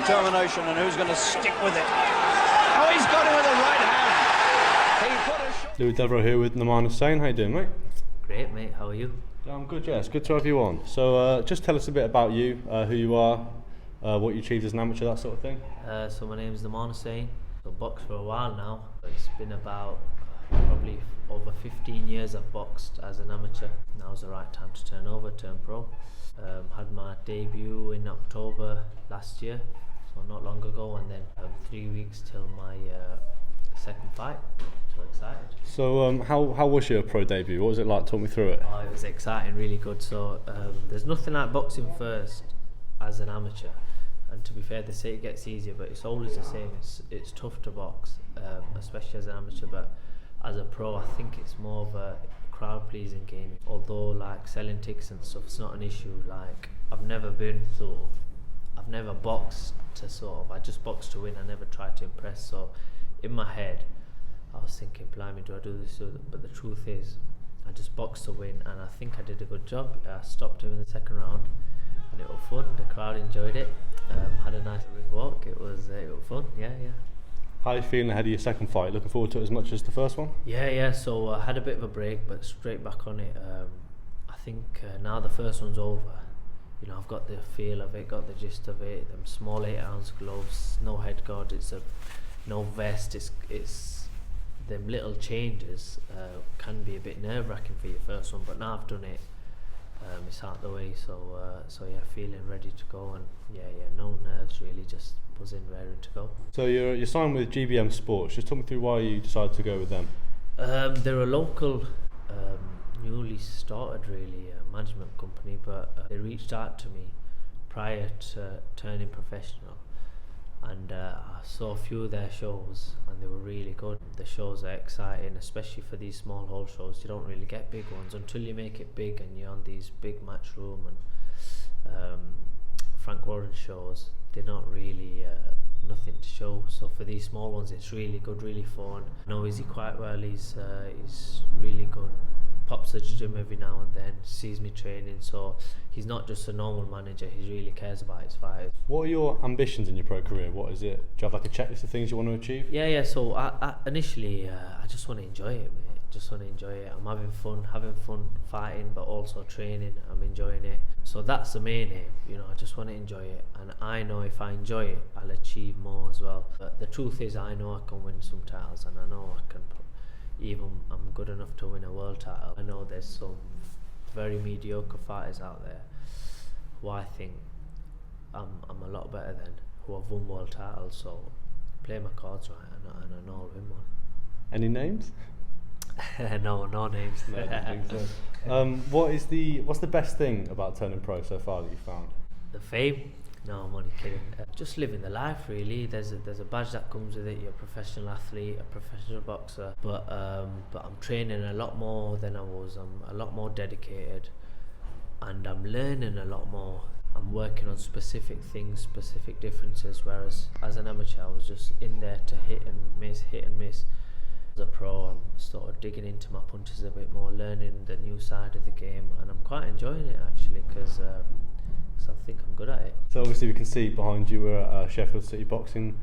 determination, and who's going to stick with it. Oh, he's got it with the right hand. He put a shot. Louis Devereux here with Nohmaan Hussain. How you doing, mate? Great, mate. How are you? Yeah, I'm good, yeah. It's good to have you on. So just tell us a bit about you, who you are, what you achieved as an amateur, that sort of thing. So my name's Nohmaan Hussain. I've boxed for a while now. It's been about probably over 15 years I've boxed as an amateur. Now's the right time to turn pro. Had my debut in October last year, so not long ago, and then 3 weeks till my second fight. So excited. So how was your pro debut? What was it like? Talk me through it. Oh, it was exciting, really good. So there's nothing like boxing first as an amateur. And to be fair, they say it gets easier, but it's always the same. It's tough to box, especially as an amateur. But as a pro, I think it's more of a crowd-pleasing game. Although, like selling tickets and stuff, it's not an issue. Like I've never boxed to I just boxed to win. I never tried to impress. So in my head, I was thinking, blimey, do I do this? But the truth is, I just boxed to win, and I think I did a good job. I stopped him in the second round, and it was fun. The crowd enjoyed it. Had a nice walk. It was fun. Yeah. How are you feeling ahead of your second fight? Looking forward to it as much as the first one? Yeah. So I had a bit of a break, but straight back on it. I think now the first one's over. I've got the feel of it, got the gist of it. Them small 8-ounce gloves, no head guard. No vest. It's them little changes can be a bit nerve-wracking for your first one, but now I've done it. It's out the way, so yeah, feeling ready to go, and yeah, no nerves really, just buzzing, raring to go. So you're signed with GBM Sports. Just talk me through why you decided to go with them. They're a local, newly started really management company, but they reached out to me prior to turning professional, and I saw a few of their shows, and they were really good. The shows are exciting, especially for these small hall shows. You don't really get big ones until you make it big, and you're on these big Matchroom and Frank Warren shows. They're not really nothing to show. So for these small ones, it's really good, really fun. I know Izzy quite well. He's really good. Pops to the gym every now and then, sees me training, so he's not just a normal manager, he really cares about his fighters. What are your ambitions in your pro career? What is it? Do you have like a checklist of things you want to achieve? Yeah, so I initially I just want to enjoy it, mate. Just want to enjoy it. I'm having fun fighting, but also training. I'm enjoying it. So that's the main aim, I just want to enjoy it, and I know if I enjoy it, I'll achieve more as well. But the truth is, I know I can win some titles, and I know I can even I'm good enough to win a world title. I know there's some very mediocre fighters out there who I think I'm a lot better than, who have won world titles. So play my cards right, and I know I'll win one. Any names? No names. No, I don't think so. What's the best thing about turning pro so far that you found? The fame. No, I'm only kidding. Just living the life, really. There's a badge that comes with it. You're a professional athlete, a professional boxer. But I'm training a lot more than I was. I'm a lot more dedicated, and I'm learning a lot more. I'm working on specific things, specific differences. Whereas as an amateur, I was just in there to hit and miss. As a pro, I'm sort of digging into my punches a bit more, learning the new side of the game, and I'm quite enjoying it actually, because I think I'm good at it. So obviously we can see behind you we're at Sheffield City Boxing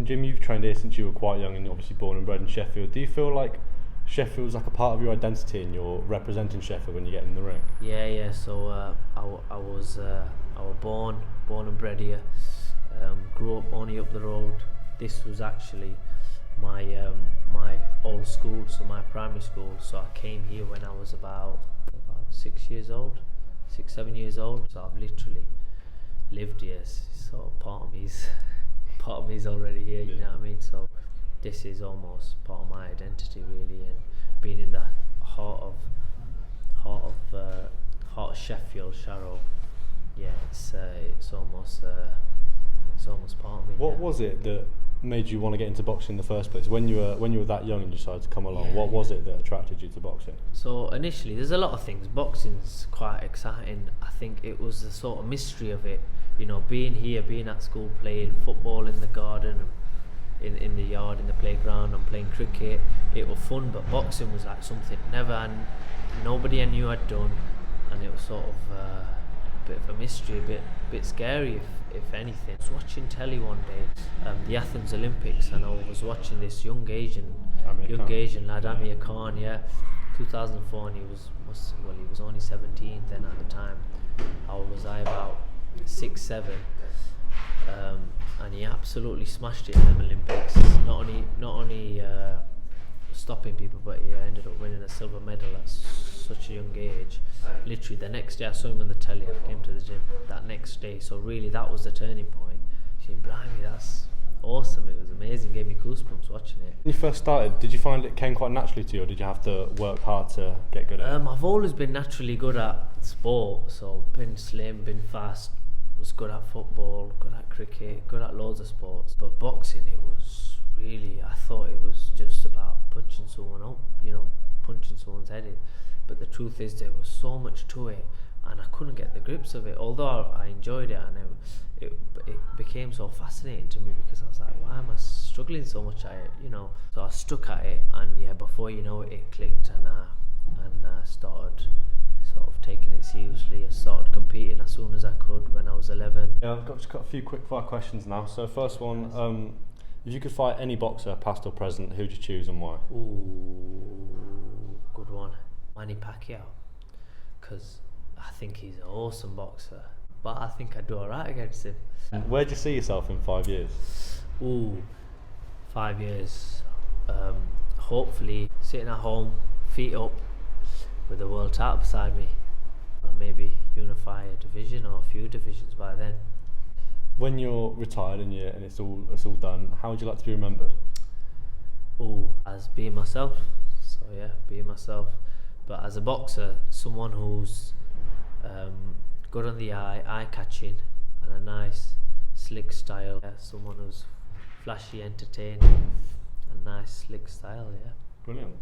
Gym. You've trained here since you were quite young, and you're obviously born and bred in Sheffield. Do you feel like Sheffield's like a part of your identity and you're representing Sheffield when you get in the ring? Yeah. So I was born and bred here. Grew up only up the road. This was actually my old school, so my primary school. So I came here when I was about 6 years old. 6-7 years old, so I've literally lived here. So part of me's already here. You know what I mean? So this is almost part of my identity, really, and being in the heart of Sheffield, Sharrow. Yeah, it's almost part of me. What was it that made you want to get into boxing in the first place? When you were that young and you decided to come along, what was it that attracted you to boxing? So initially, there's a lot of things. Boxing's quite exciting. I think it was the sort of mystery of it. Being here, being at school, playing football in the garden, in the yard, in the playground, and playing cricket. It was fun, but boxing was like something nobody I knew had done, and it was sort of bit of a mystery, a bit scary if anything. I was watching telly one day, the Athens Olympics, and I was watching this young Asian lad, Amir Khan, 2004, and he was only 17 then at the time. How old was I? About 6, 7. And he absolutely smashed it in the Olympics. Not only stopping people, but he ended up winning a silver medal at such a young age. Literally the next day I saw him on the telly. I came to the gym that next day. So really that was the turning point. Saying, blimey, that's awesome. It was amazing. Gave me goosebumps watching it. When you first started, did you find it came quite naturally to you, or did you have to work hard to get good at it? I've always been naturally good at sport. So been slim, been fast. Was good at football, good at cricket, good at loads of sports. But boxing, it was really, I thought it was just about punching someone up, punching someone's head in. But the truth is there was so much to it, and I couldn't get the grips of it. Although I enjoyed it, and it became so fascinating to me, because I was like, why am I struggling so much at it, So I stuck at it, and before you know it, it clicked, and started sort of taking it seriously. I started competing as soon as I could when I was 11. Yeah, I've just got a few quick fire questions now. So first one, if you could fight any boxer, past or present, who'd you choose and why? Ooh, good one. Manny Pacquiao, because I think he's an awesome boxer, but I think I'd do alright against him. Where do you see yourself in 5 years? Ooh, 5 years. Hopefully sitting at home, feet up, with the world title beside me, and maybe unify a division or a few divisions by then. When you're retired and it's all done, how would you like to be remembered? Ooh, as being myself. So being myself. But as a boxer, someone who's good on the eye catching, and a nice slick style. Someone who's flashy, entertaining, and nice slick style. Brilliant.